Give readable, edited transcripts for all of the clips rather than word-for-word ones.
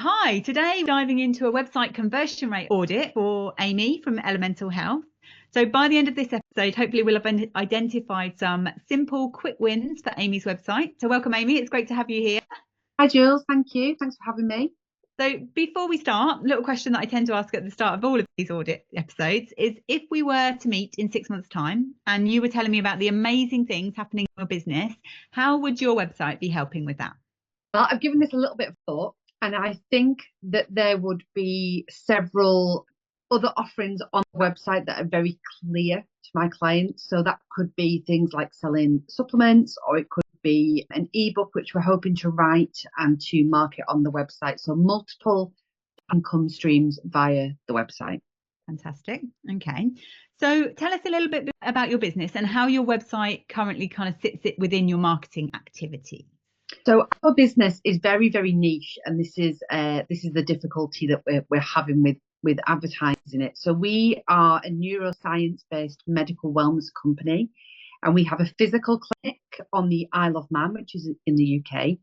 Hi, today we're diving into a website conversion rate audit for Amy from Elemental Health. So by the end of this episode, hopefully we'll have identified some simple, quick wins for Amy's website. So welcome, Amy. It's great to have you here. Hi, Jules. Thank you. Thanks for having me. So before we start, a little question that I tend to ask at the start of all of these audit episodes is, if we were to meet in 6 months' time and you were telling me about the amazing things happening in your business, how would your website be helping with that? Well, I've given this a little bit of thought, and I think that there would be several other offerings on the website that are very clear to my clients. So that could be things like selling supplements, or it could be an ebook, which we're hoping to write and to market on the website. So multiple income streams via the website. Fantastic. Okay. So tell us a little bit about your business and how your website currently kind of sits within your marketing activity. So our business is very, very niche, and this is the difficulty that we're having with advertising it. So we are a neuroscience-based medical wellness company, and we have a physical clinic on the Isle of Man, which is in the UK,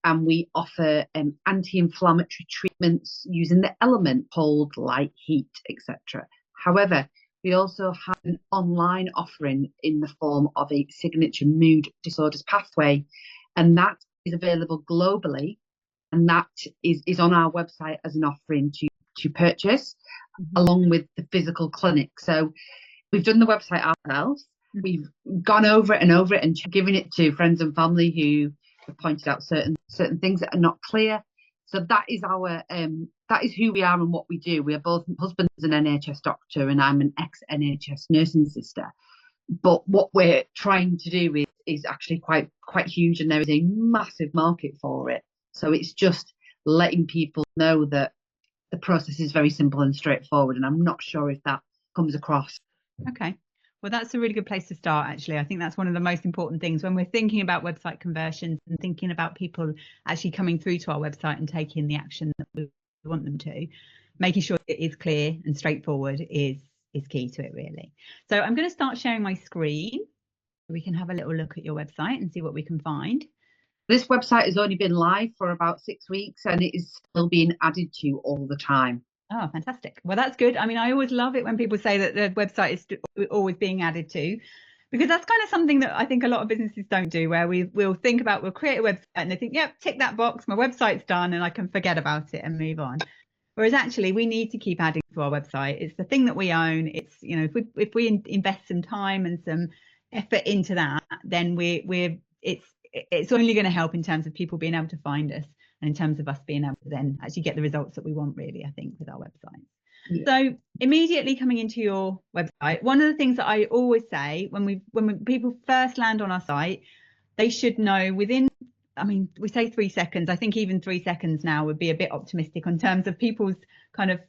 and we offer anti-inflammatory treatments using the element cold, light, heat, etc. However, we also have an online offering in the form of a signature mood disorders pathway, and that is available globally, and that is on our website as an offering to purchase, along with the physical clinic. So we've done the website ourselves. We've gone over it and given it to friends and family who have pointed out certain things that are not clear. So that is who we are and what we do. We are both, husband's an NHS doctor and I'm an ex-NHS nursing sister. But what we're trying to do is actually quite huge, and there is a massive market for it. So it's just letting people know that the process is very simple and straightforward, and I'm not sure if that comes across. Okay. Well, that's a really good place to start, actually. I think that's one of the most important things when we're thinking about website conversions and thinking about people actually coming through to our website and taking the action that we want them to. Making sure it is clear and straightforward is key to it, really. So I'm going to start sharing my screen. We can have a little look at your website and see what we can find. This website has only been live for about 6 weeks, and it is still being added to all the time. Oh, fantastic. Well, that's good. I mean, I always love it when people say that the website is always being added to, because that's kind of something that I think a lot of businesses don't do, where we'll create a website and they think, yep, tick that box, my website's done and I can forget about it and move on. Whereas actually we need to keep adding to our website. It's the thing that we own. It's, you know, if we invest some time and some effort into that, then it's only going to help in terms of people being able to find us, and in terms of us being able to then actually get the results that we want, really, I think, with our website. Yeah. So immediately coming into your website, one of the things that I always say when people first land on our site, they should know within, I mean, we say 3 seconds. I think even 3 seconds now would be a bit optimistic in terms of people's kind of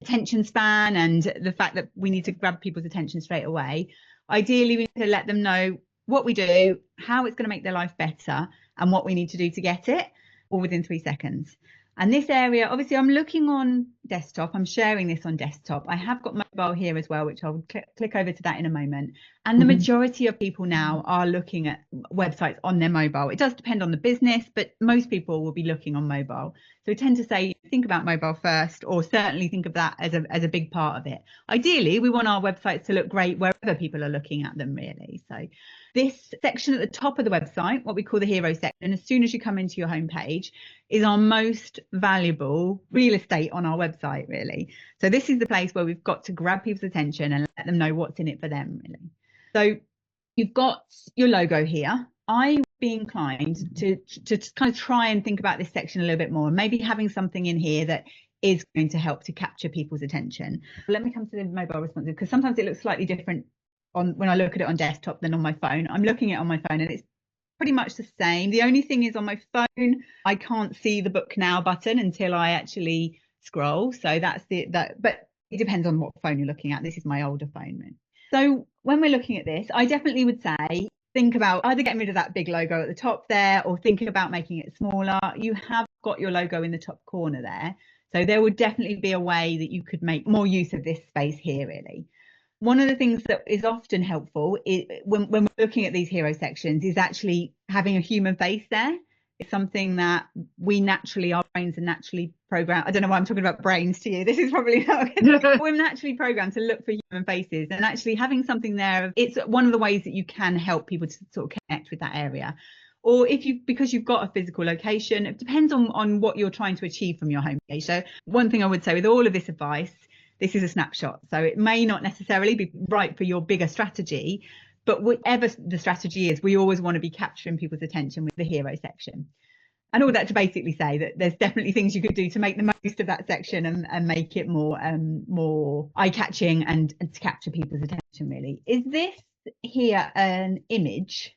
attention span, and the fact that we need to grab people's attention straight away. Ideally, we need to let them know what we do, how it's going to make their life better, and what we need to do to get it, all within 3 seconds. And this area, obviously, I'm looking on desktop. I'm sharing this on desktop. I have got mobile here as well, which I'll click over to that in a moment. And the majority of people now are looking at websites on their mobile. It does depend on the business, but most people will be looking on mobile. So we tend to say, think about mobile first, or certainly think of that as a big part of it. Ideally, we want our websites to look great wherever people are looking at them, really. So this section at the top of the website, what we call the hero section, as soon as you come into your homepage, is our most valuable real estate on our website, really. So this is the place where we've got to grab people's attention and let them know what's in it for them, really. So you've got your logo here. I would be inclined to kind of try and think about this section a little bit more, maybe having something in here that is going to help to capture people's attention. Let me come to the mobile responsive, because sometimes it looks slightly different when I look at it on desktop than on my phone. I'm looking at it on my phone and it's pretty much the same. The only thing is, on my phone, I can't see the book now button until I actually scroll. So but it depends on what phone you're looking at. This is my older phone. So when we're looking at this, I definitely would say, think about either getting rid of that big logo at the top there, or thinking about making it smaller. You have got your logo in the top corner there. So there would definitely be a way that you could make more use of this space here, really. One of the things that is often helpful when we're looking at these hero sections is actually having a human face there. It's something that our brains are naturally programmed. I don't know why I'm talking about brains to you. This is probably not we're naturally programmed to look for human faces, and actually having something there, it's one of the ways that you can help people to sort of connect with that area. Or because you've got a physical location, it depends on what you're trying to achieve from your homepage. So one thing I would say with all of this advice, this is a snapshot. So it may not necessarily be right for your bigger strategy, but whatever the strategy is, we always want to be capturing people's attention with the hero section. And all that to basically say that there's definitely things you could do to make the most of that section and make it more eye-catching and to capture people's attention, really. Is this here an image?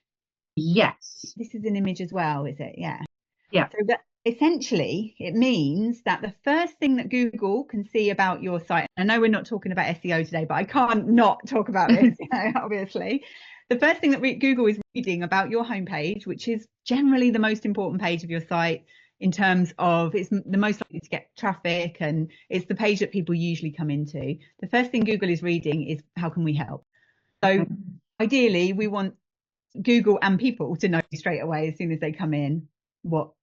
Yes. This is an image as well, is it? Yeah. Yeah. So that essentially it means that the first thing that Google can see about your site, I know we're not talking about SEO today, but I can't not talk about this, obviously. The first thing that Google is reading about your homepage, which is generally the most important page of your site in terms of it's the most likely to get traffic and it's the page that people usually come into. The first thing Google is reading is how can we help? So ideally we want Google and people to know straight away as soon as they come in what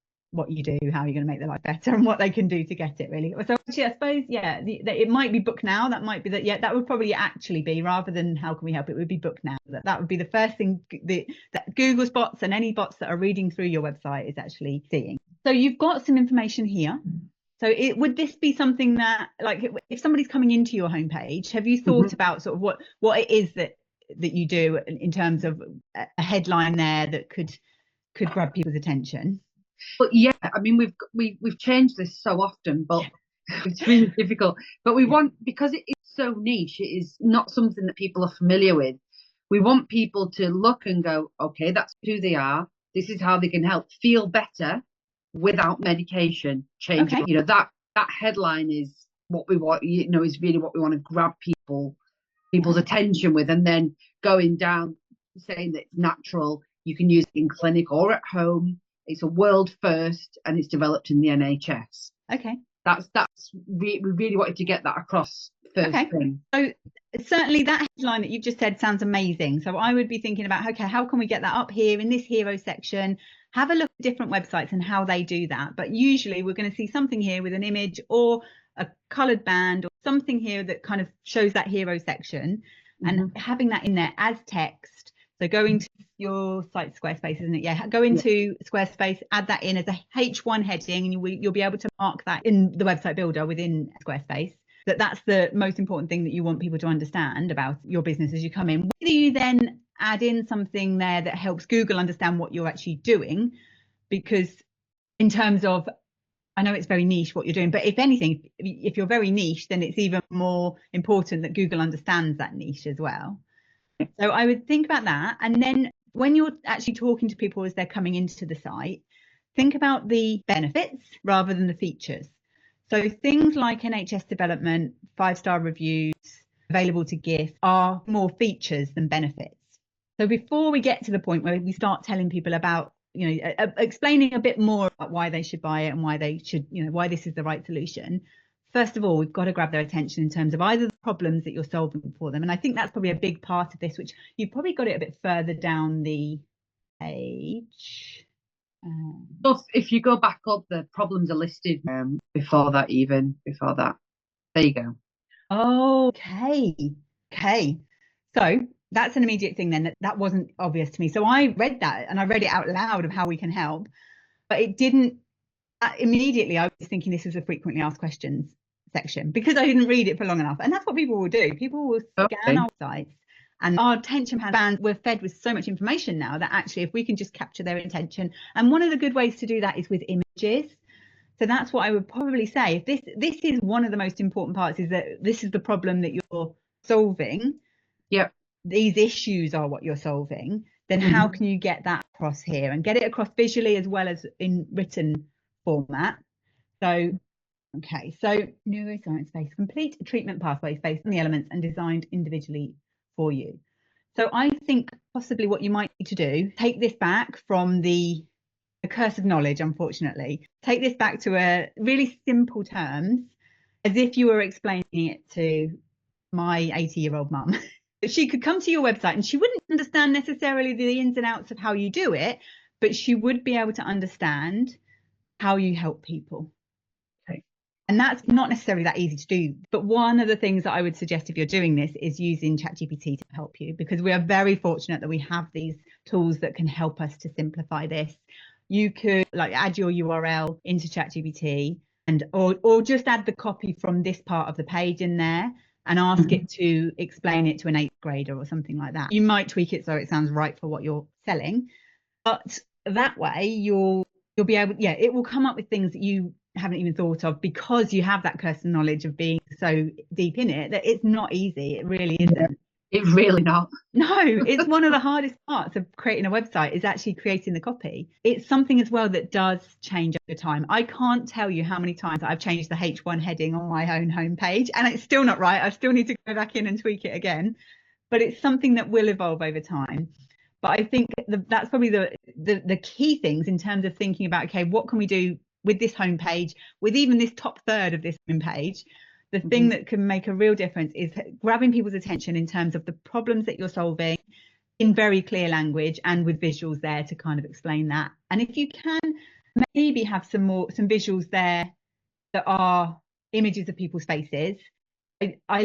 you do, how you're going to make their life better, and what they can do to get it, really. So actually, I suppose, it might be book now. That might be that would probably actually be, rather than how can we help, it would be book now. That would be the first thing that Google's bots and any bots that are reading through your website is actually seeing. So you've got some information here. So would this be something that, like, if somebody's coming into your homepage, have you thought about sort of what it is that you do in terms of a headline there that could grab people's attention? But yeah, I mean, we've changed this so often, but it's really difficult. But we want, because it is so niche, it is not something that people are familiar with. We want people to look and go, okay, that's who they are. This is how they can help feel better without medication. Change it. You know, that headline is what we want. You know, is really what we want to grab people's attention with, and then going down saying that it's natural. You can use it in clinic or at home. It's a world first, and it's developed in the NHS. Okay. We really wanted to get that across first thing. So certainly that headline that you've just said sounds amazing. So I would be thinking about, okay, how can we get that up here in this hero section? Have a look at different websites and how they do that. But usually we're going to see something here with an image or a coloured band or something here that kind of shows that hero section, and having that in there as text. So going to your site, Squarespace, isn't it? Yeah. Go into Squarespace, add that in as a H1 heading, and you'll be able to mark that in the website builder within Squarespace. That's the most important thing that you want people to understand about your business as you come in. Whether you then add in something there that helps Google understand what you're actually doing, because in terms of, I know it's very niche what you're doing, but if anything, if you're very niche, then it's even more important that Google understands that niche as well. So I would think about that. And then when you're actually talking to people as they're coming into the site, think about the benefits rather than the features. So things like NHS development, 5-star reviews, available to gift are more features than benefits. So before we get to the point where we start telling people about, explaining a bit more about why they should buy it and why they should, why this is the right solution, first of all, we've got to grab their attention in terms of either the problems that you're solving for them. And I think that's probably a big part of this, which you've probably got it a bit further down the page. So if you go back up, the problems are listed before that. There you go. Okay. So that's an immediate thing then that wasn't obvious to me. So I read that and I read it out loud of how we can help, but it didn't immediately. I was thinking this was a frequently asked questions section because I didn't read it for long enough. And that's what people will do. People will scan our sites, and our attention spans, we're fed with so much information now that actually if we can just capture their attention, and one of the good ways to do that is with images. So that's what I would probably say. If this is one of the most important parts, is that this is the problem that you're solving. Yep. These issues are what you're solving. Then how can you get that across here and get it across visually as well as in written format? So, okay. So neuroscience-based, complete treatment pathways based on the elements and designed individually for you. So I think possibly what you might need to do, take this back from the curse of knowledge, unfortunately, take this back to a really simple terms, as if you were explaining it to my 80-year-old mum. She could come to your website and she wouldn't understand necessarily the ins and outs of how you do it, but she would be able to understand how you help people. Okay. And that's not necessarily that easy to do. But one of the things that I would suggest if you're doing this is using ChatGPT to help you, because we are very fortunate that we have these tools that can help us to simplify this. You could like add your URL into ChatGPT and or just add the copy from this part of the page in there and ask it to explain it to an 8th grader or something like that. You might tweak it so it sounds right for what you're selling, but that way you'll be able, it will come up with things that you haven't even thought of, because you have that personal knowledge of being so deep in it that it's not easy. It really isn't. Yeah, it's really not. No, it's one of the hardest parts of creating a website is actually creating the copy. It's something as well that does change over time. I can't tell you how many times I've changed the H1 heading on my own homepage and it's still not right. I still need to go back in and tweak it again, but it's something that will evolve over time. But I think that's probably the key things in terms of thinking about, okay, what can we do with this homepage, with even this top third of this homepage? The thing that can make a real difference is grabbing people's attention in terms of the problems that you're solving in very clear language and with visuals there to kind of explain that. And if you can maybe have some visuals there that are images of people's faces. I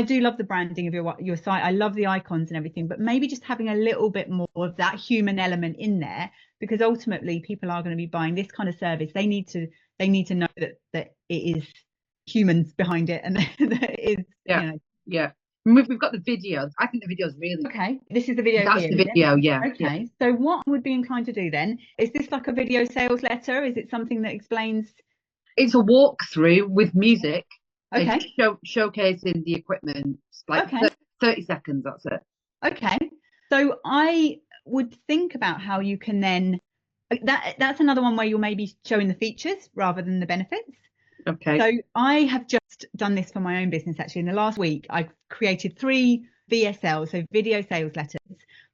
do love the branding of your site. I love the icons and everything, but maybe just having a little bit more of that human element in there, because ultimately people are going to be buying this kind of service. They need to know that it is humans behind it, and that it is, yeah. We've got the videos. I think the video's really okay. This is the video. That's here, the video, yeah. Okay. So what I would be inclined to do then, is this like a video sales letter? Is it something that explains? It's a walkthrough with music. Okay. Showcasing the equipment, like 30 seconds, that's it. Okay. So I would think about how you can then, that's another one where you're maybe showing the features rather than the benefits. Okay. So I have just done this for my own business. Actually, in the last week, I've created 3 VSL, so video sales letters,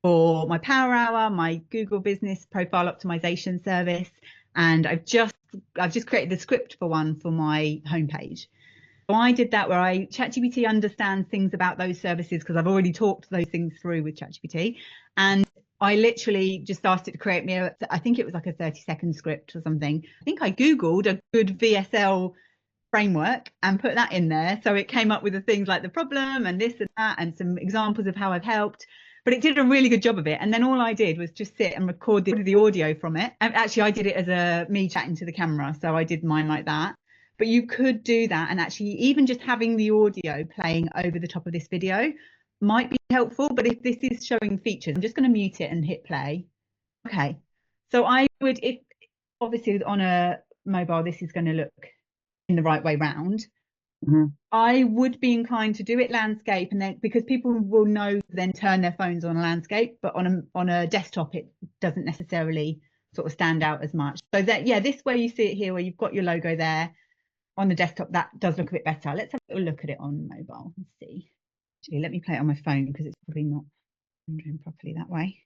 for my Power Hour, my Google Business Profile Optimization service, and I've just created the script for one for my homepage. So I did that where ChatGPT understands things about those services because I've already talked those things through with ChatGPT, and I literally just asked it to create me I think it was like a 30-second script or something. I think I Googled a good VSL framework and put that in there. So it came up with the things like the problem and this and that and some examples of how I've helped. But it did a really good job of it. And then all I did was just sit and record the audio from it. And actually, I did it as me chatting to the camera. So I did mine like that. But you could do that, and actually even just having the audio playing over the top of this video might be helpful. But if this is showing features, I'm just going to mute it and hit play. Okay. So I would, if obviously on a mobile, this is going to look in the right way round. I would be inclined to do it landscape, and then because people will know then turn their phones on landscape, but on a desktop it doesn't necessarily sort of stand out as much. So that, this way you see it here where you've got your logo there. On the desktop, that does look a bit better. Let's have a little look at it on mobile and see. Actually, let me play it on my phone because it's probably not rendering properly that way.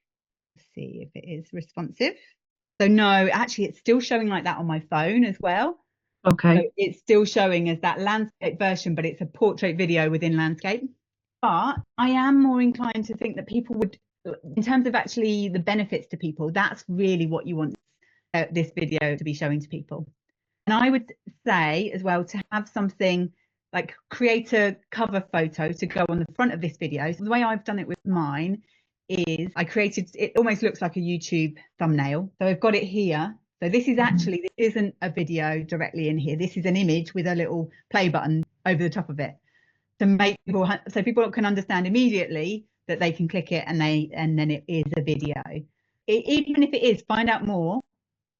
Let's see if it is responsive. So no, actually it's still showing like that on my phone as well. Okay. So it's still showing as that landscape version, but it's a portrait video within landscape. But I am more inclined to think that people would, in terms of actually the benefits to people, that's really what you want this video to be showing to people. And I would say as well to have something like create a cover photo to go on the front of this video. So the way I've done it with mine is I created, it almost looks like a YouTube thumbnail. So I've got it here. So this is actually, this isn't a video directly in here. This is an image with a little play button over the top of it to make people, so people can understand immediately that they can click it and then it is a video. Even if it is, find out more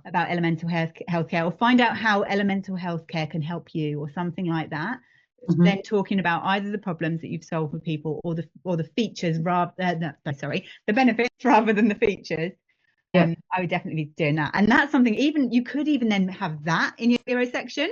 about elemental healthcare, or find out how elemental healthcare can help you, or something like that. Then talking about either the problems that you've solved for people or the features the benefits rather than the features. I would definitely be doing that. And that's something you could even then have that in your hero section,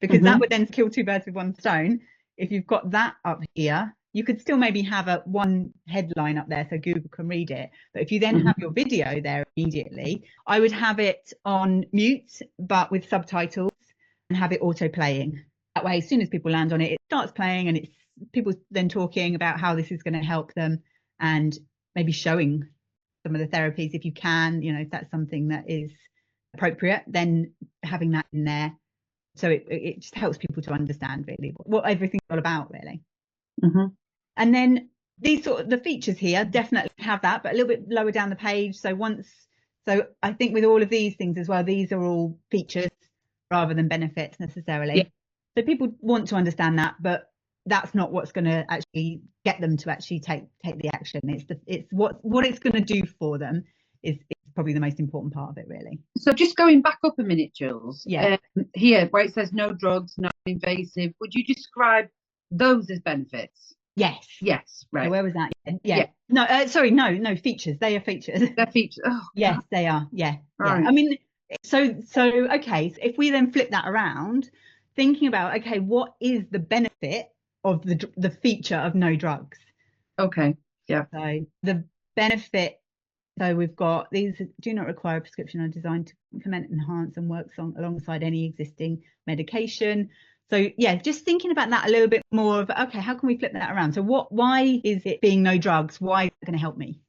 because that would then kill 2 birds with 1 stone. If you've got that up here, you could still maybe have one headline up there so Google can read it. But if you then have your video there immediately, I would have it on mute, but with subtitles, and have it auto playing. That way, as soon as people land on it, it starts playing, and it's people then talking about how this is going to help them, and maybe showing some of the therapies if you can, if that's something that is appropriate, then having that in there. So it just helps people to understand really what everything's all about, really. And then these sort of the features here definitely have that, but a little bit lower down the page. So I think with all of these things as well, these are all features rather than benefits necessarily. Yeah. So people want to understand that, but that's not what's going to actually get them to actually take the action. It's what it's going to do for them is probably the most important part of it, really. So just going back up a minute, Jules. Yeah. Here where it says no drugs, no invasive, would you describe those as benefits? Yes. Right. So where was that? Yeah. No, sorry, no features. They are features. They're features. Oh, yes, God. They are. Yeah. Right. I mean, so okay. So if we then flip that around, thinking about okay, what is the benefit of the feature of no drugs? Okay. Yeah. So the benefit. So we've got these do not require a prescription, are designed to complement, enhance, and work alongside any existing medication. So yeah, just thinking about that a little bit more of okay, how can we flip that around? So why is it being no drugs? Why is it going to help me?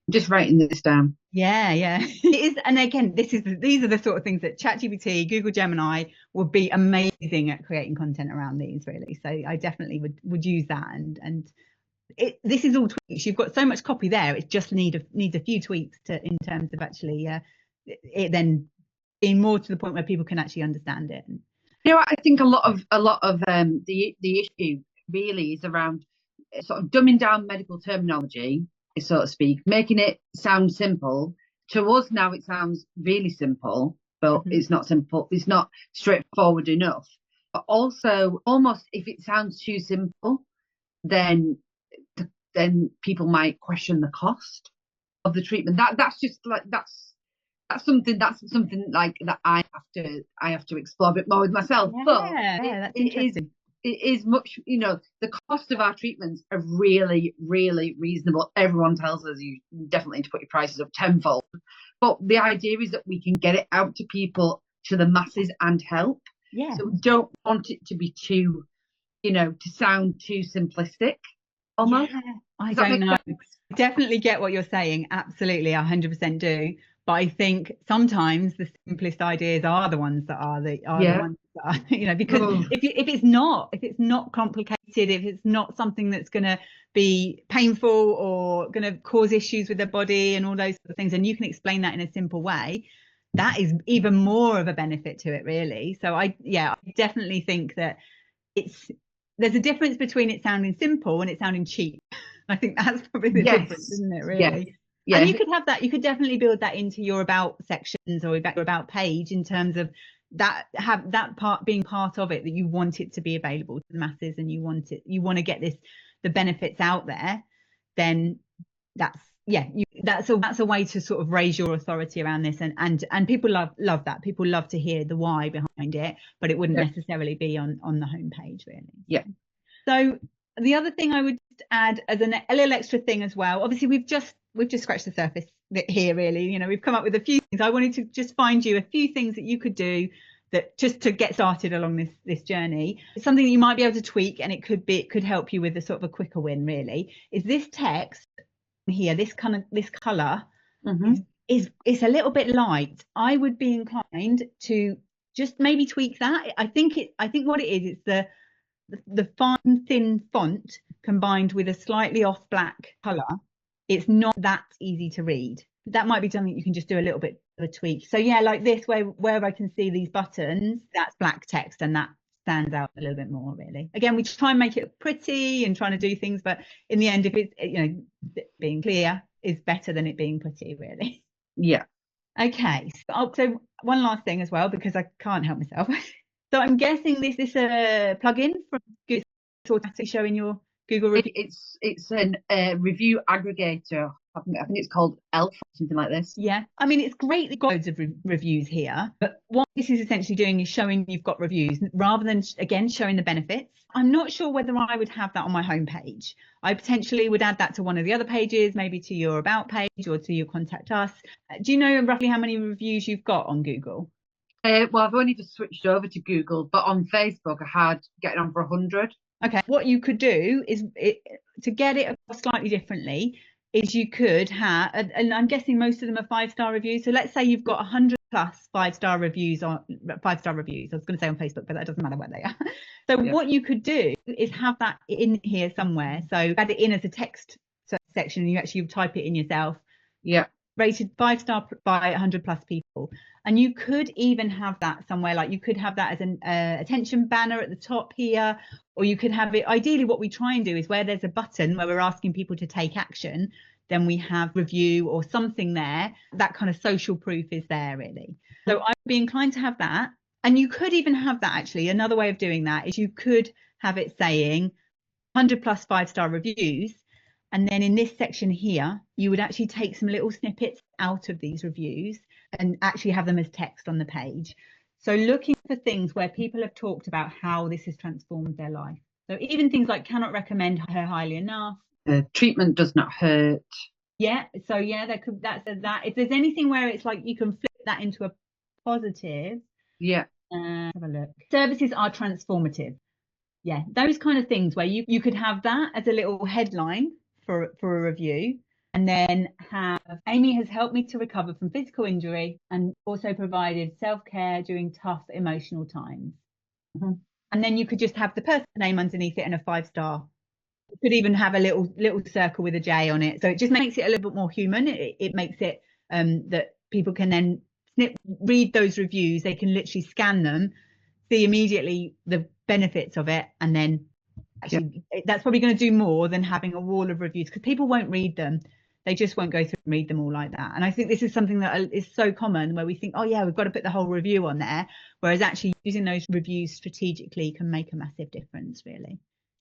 Just writing this down. Yeah, it is. And again, these are the sort of things that ChatGPT, Google Gemini would be amazing at creating content around these, really. So I definitely would use that. And this is all tweaks. You've got so much copy there. It just needs a few tweaks in terms of actually it then being more to the point where people can actually understand it. I think a lot of the issue really is around sort of dumbing down medical terminology, so to speak, making it sound simple. To us now, it sounds really simple, but it's not simple. It's not straightforward enough. But also, almost if it sounds too simple, then people might question the cost of the treatment. That's just like that's something like that I have to explore a bit more with myself. That's interesting. It is much, the cost of our treatments are really, really reasonable. Everyone tells us you definitely need to put your prices up tenfold. But the idea is that we can get it out to people, to the masses, and help. Yeah. So we don't want it to be too, to sound too simplistic almost. Yeah, I don't know. I definitely get what you're saying. Absolutely, 100% do. But I think sometimes the simplest ideas are the ones that are the ones that are, because if it's not complicated, if it's not something that's going to be painful or going to cause issues with the body and all those sort of things, and you can explain that in a simple way, that is even more of a benefit to it, really. So I definitely think that there's a difference between it sounding simple and it sounding cheap. I think that's probably the difference, isn't it, really? Yeah. And you could have that, you could definitely build that into your about sections or your about page in terms of that, have that part being part of it, that you want it to be available to the masses and you want to get the benefits out there, then that's a way to sort of raise your authority around this, and people love that. People love to hear the why behind it, but it wouldn't necessarily be on the homepage, really. Yeah. So the other thing I would add as a little extra thing as well, obviously we've just scratched the surface here, really. We've come up with a few things. I wanted to just find you a few things that you could do that just to get started along this journey. It's something that you might be able to tweak, and it could help you with a sort of a quicker win, really. Is this text here, this color is a little bit light. I would be inclined to just maybe tweak that. I think what it is, it's the fine thin font combined with a slightly off black color. It's not that easy to read. That might be something you can just do a little bit of a tweak. So yeah, like this, where I can see these buttons, that's black text, and that stands out a little bit more, really. Again, we try and make it pretty and trying to do things, but in the end, if it's being clear is better than it being pretty, really. Yeah. Okay. So one last thing as well, because I can't help myself. So I'm guessing this is a plugin from Google, automatically showing your Google review. It's a review aggregator. I think it's called ELF, something like this. Yeah, I mean, it's great. You've got loads of reviews here, but what this is essentially doing is showing you've got reviews rather than, again, showing the benefits. I'm not sure whether I would have that on my homepage. I potentially would add that to one of the other pages, maybe to your about page or to your contact us. Do you know roughly how many reviews you've got on Google? Well, I've only just switched over to Google, but on Facebook I had getting on for 100. Okay, what you could do is to get it slightly differently, is you could have, and I'm guessing most of them are 5-star reviews. So let's say you've got 100 plus 5-star reviews on 5-star reviews. I was going to say on Facebook, but that doesn't matter where they are. So what you could do is have that in here somewhere. So add it in as a text section, and you actually type it in yourself. Yeah. Rated 5-star by 100 plus people. And you could even have that somewhere, like you could have that as an attention banner at the top here, or you could have it, ideally what we try and do is where there's a button where we're asking people to take action, then we have review or something there. That kind of social proof is there really. So I'd be inclined to have that. And you could even have that, actually, another way of doing that is you could have it saying 100 plus 5-star reviews. And then in this section here, you would actually take some little snippets out of these reviews and actually have them as text on the page. So looking for things where people have talked about how this has transformed their life. So even things like cannot recommend her highly enough. Treatment does not hurt. Yeah. So yeah, that. If there's anything where it's like you can flip that into a positive. Yeah. Have a look. Services are transformative. Yeah, those kind of things where you could have that as a little headline for a review, and then have Amy has helped me to recover from physical injury and also provided self-care during tough emotional times. And then you could just have the person's name underneath it and a 5-star. You could even have a little circle with a J on it, so it just makes it a little bit more human. It makes it that people can then read those reviews. They can literally scan them, see immediately the benefits of it, and then actually that's probably going to do more than having a wall of reviews, because people won't read them. They just won't go through and read them all like that. And I think this is something that is so common, where we think, oh yeah, we've got to put the whole review on there, whereas actually using those reviews strategically can make a massive difference, really.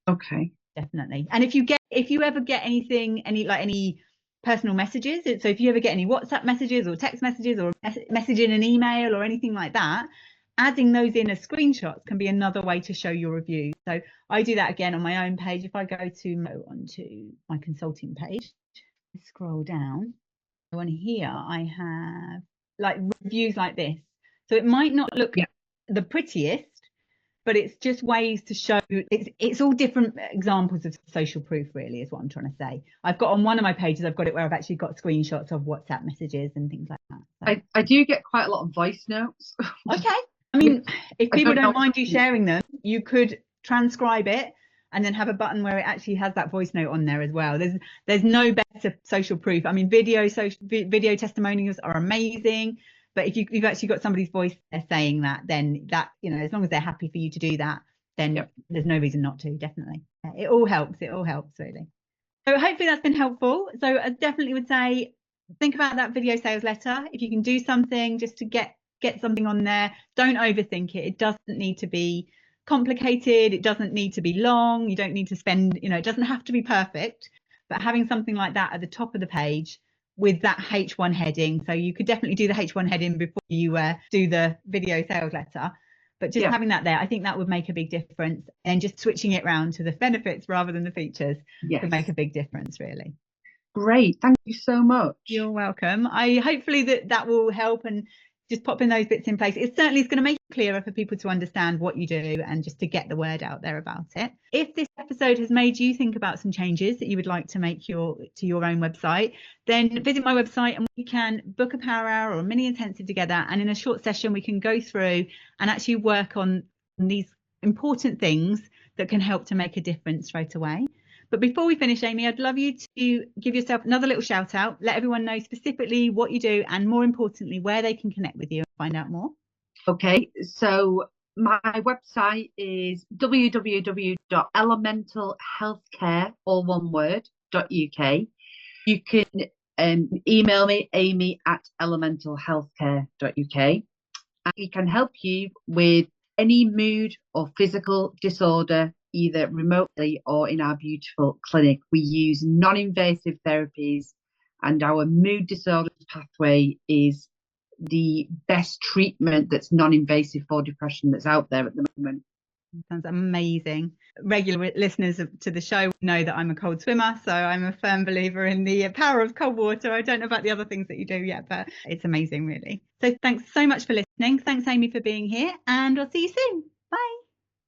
Okay. Definitely. And if you ever get any personal messages, so if you ever get any WhatsApp messages or text messages or message in an email or anything like that, adding those in as screenshots can be another way to show your review. So I do that again on my own page. If I go onto my consulting page, scroll down, on here I have like reviews like this. So it might not look the prettiest, but it's just ways to show it's all different examples of social proof, really, is what I'm trying to say. I've got on one of my pages, I've got it where I've actually got screenshots of WhatsApp messages and things like that. So. I do get quite a lot of voice notes. Okay. I mean, if people don't mind you sharing them, you could transcribe it and then have a button where it actually has that voice note on there as well. There's no better social proof. I mean, video testimonials are amazing, but if you've actually got somebody's voice there saying that, then that, as long as they're happy for you to do that, then there's no reason not to. Definitely, it all helps really. So hopefully that's been helpful. So I definitely would say think about that video sales letter. If you can do something just to get something on there, don't overthink it. It doesn't need to be complicated. It doesn't need to be long. You don't need to spend, it doesn't have to be perfect, but having something like that at the top of the page with that H1 heading. So you could definitely do the H1 heading before you do the video sales letter, but just having that there, I think that would make a big difference. And just switching it around to the benefits rather than the features could make a big difference, really. Great. Thank you so much. You're welcome. Hopefully that will help, and just popping those bits in place. It certainly is going to make it clearer for people to understand what you do and just to get the word out there about it. If this episode has made you think about some changes that you would like to make to your own website, then visit my website and we can book a power hour or a mini intensive together. And in a short session, we can go through and actually work on these important things that can help to make a difference straight away. But before we finish, Amy, I'd love you to give yourself another little shout out, let everyone know specifically what you do and, more importantly, where they can connect with you and find out more. Okay, so my website is www.elementalhealthcare.uk. You can email me, amy@elementalhealthcare.uk, and we can help you with any mood or physical disorder, either remotely or in our beautiful clinic. We use non-invasive therapies, and our mood disorders pathway is the best treatment that's non-invasive for depression that's out there at the moment. Sounds amazing. Regular listeners to the show know that I'm a cold swimmer, so I'm a firm believer in the power of cold water. I don't know about the other things that you do yet, but it's amazing, really. So thanks so much for listening. Thanks, Amy, for being here, and I'll see you soon. Bye.